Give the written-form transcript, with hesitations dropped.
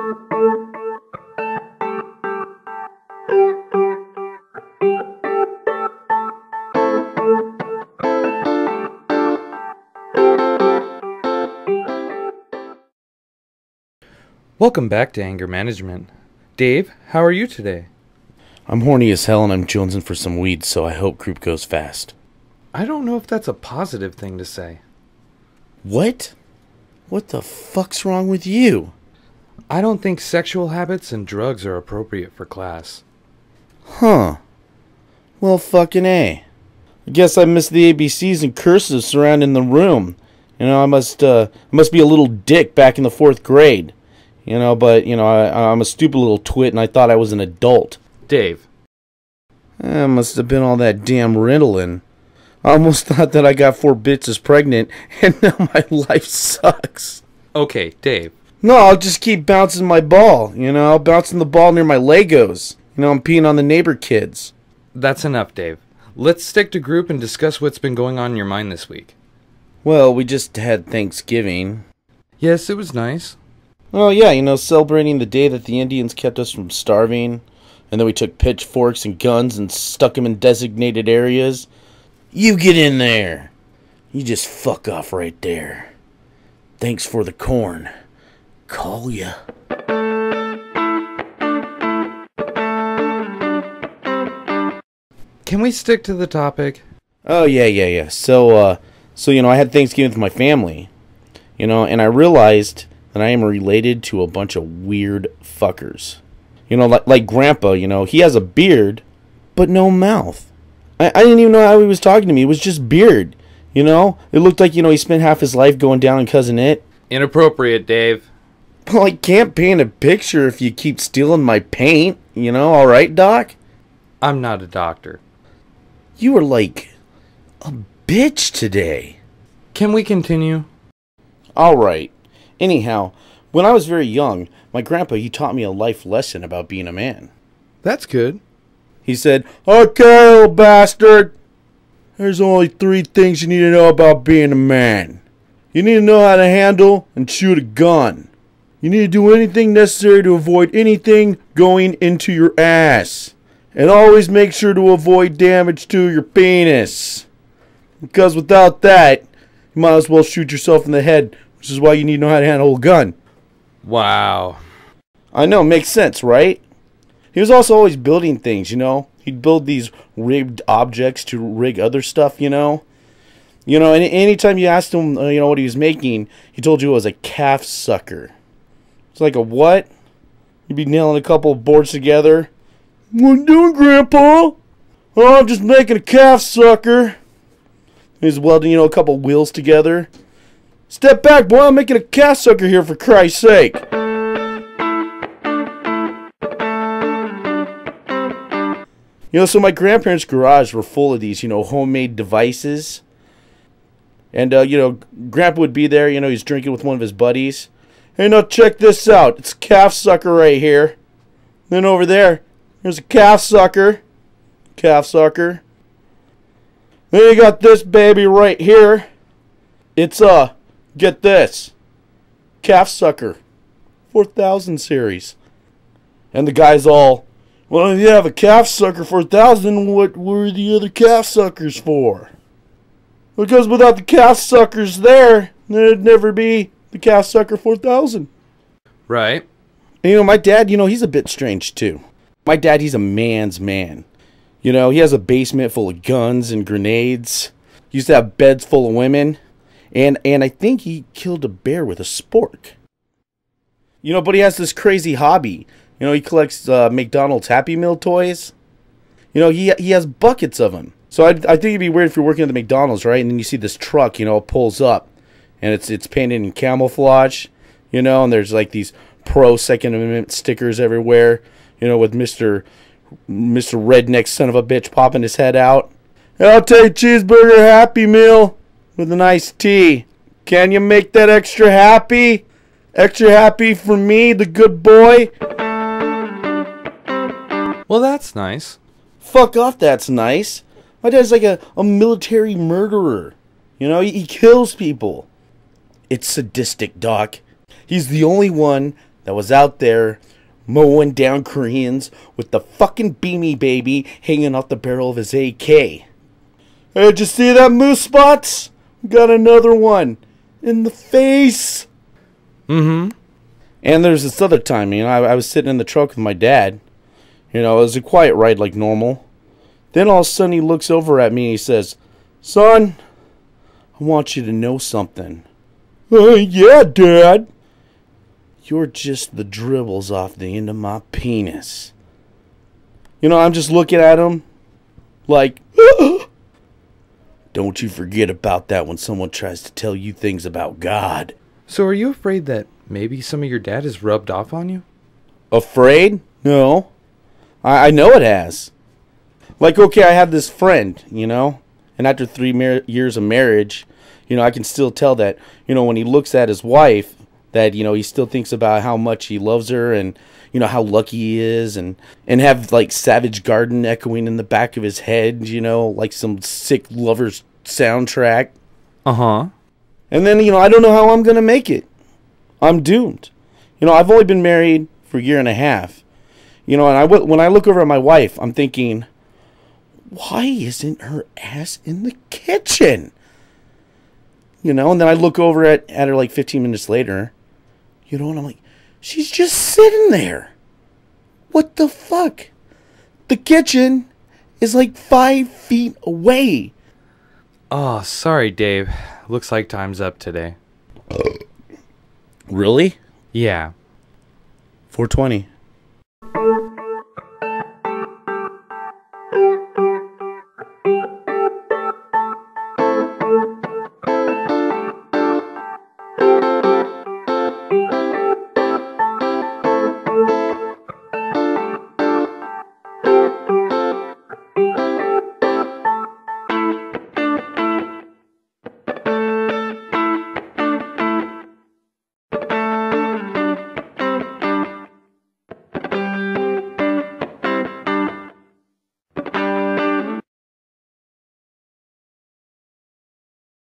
Welcome back to Anger Management. Dave, how are you today? I'm horny as hell and I'm jonesing for some weed, so I hope group goes fast. I don't know if that's a positive thing to say. What? What the fuck's wrong with you? I don't think sexual habits and drugs are appropriate for class. Huh. Well, fucking A. I guess I missed the ABCs and cursive surrounding the room. I must be a little dick back in the 4th grade. I'm a stupid little twit and I thought I was an adult. Dave. It must have been all that damn Ritalin. I almost thought that I got 4 bitches pregnant and now my life sucks. Okay, Dave. No, I'll just keep bouncing my ball, bouncing the ball near my Legos. I'm peeing on the neighbor kids. That's enough, Dave. Let's stick to group and discuss what's been going on in your mind this week. Well, we just had Thanksgiving. Yes, it was nice. Well, yeah, celebrating the day that the Indians kept us from starving. And then we took pitchforks and guns and stuck them in designated areas. You get in there. You just fuck off right there. Thanks for the corn. Call ya. Can we stick to the topic? Oh, yeah. So, I had Thanksgiving with my family. And I realized that I am related to a bunch of weird fuckers. Like Grandpa, he has a beard, but no mouth. I didn't even know how he was talking to me. It was just beard, It looked like, he spent half his life going down on Cousin It. Inappropriate, Dave. Well, I can't paint a picture if you keep stealing my paint, all right, Doc? I'm not a doctor. You are like a bitch today. Can we continue? All right. Anyhow, when I was very young, my grandpa, he taught me a life lesson about being a man. That's good. He said, "Okay, old bastard, there's only 3 things you need to know about being a man. You need to know how to handle and shoot a gun. You need to do anything necessary to avoid anything going into your ass. And always make sure to avoid damage to your penis. Because without that, you might as well shoot yourself in the head, which is why you need to know how to handle a gun." Wow. I know, makes sense, right? He was also always building things, He'd build these rigged objects to rig other stuff, and anytime you asked him, what he was making, he told you it was a calf sucker. It's like a what? You'd be nailing a couple of boards together. "What are you doing, Grandpa?" "Oh, I'm just making a calf sucker." He's welding, a couple wheels together. "Step back, boy, I'm making a calf sucker here, for Christ's sake." So my grandparents' garage were full of these, homemade devices. And, Grandpa would be there, he's drinking with one of his buddies. "Hey, now check this out. It's a calf sucker right here. Then over there's a calf sucker. Calf sucker. Then you got this baby right here. It's, get this. Calf sucker. 4000 series." And the guy's all, "Well, if you have a calf sucker 4000, what were the other calf suckers for?" "Because without the calf suckers there'd never be the calf sucker 4000. Right. And, my dad, he's a bit strange, too. My dad, he's a man's man. He has a basement full of guns and grenades. He used to have beds full of women. And I think he killed a bear with a spork. But he has this crazy hobby. He collects McDonald's Happy Meal toys. He has buckets of them. So I think it'd be weird if you're working at the McDonald's, right? And then you see this truck, it pulls up. And it's painted in camouflage, and there's like these pro Second Amendment stickers everywhere, with Mr. Redneck son of a bitch popping his head out. "I'll take cheeseburger Happy Meal with an iced tea. Can you make that extra happy? Extra happy for me, the good boy?" Well, that's nice. Fuck off, that's nice. My dad's like a military murderer. He kills people. It's sadistic, Doc. He's the only one that was out there mowing down Koreans with the fucking beanie baby hanging off the barrel of his AK. Hey, did you see that moose spots? Got another one in the face. Mm-hmm. And there's this other time, I was sitting in the truck with my dad. It was a quiet ride like normal. Then all of a sudden he looks over at me and he says, "Son, I want you to know something." "Yeah, Dad." "You're just the dribbles off the end of my penis." I'm just looking at him like, don't you forget about that when someone tries to tell you things about God. So are you afraid that maybe some of your dad has rubbed off on you? Afraid? No. I know it has. Like, okay, I have this friend, and after 3 years of marriage, I can still tell that, when he looks at his wife, that, he still thinks about how much he loves her and, how lucky he is and have, like, Savage Garden echoing in the back of his head, like some sick lover's soundtrack. Uh-huh. And then, I don't know how I'm going to make it. I'm doomed. I've only been married for a year and a half. And when I look over at my wife, I'm thinking, why isn't her ass in the kitchen? And then I look over at her like 15 minutes later, and I'm like, she's just sitting there. What the fuck? The kitchen is like 5 feet away. Oh, sorry, Dave. Looks like time's up today. Really? Yeah. 4:20.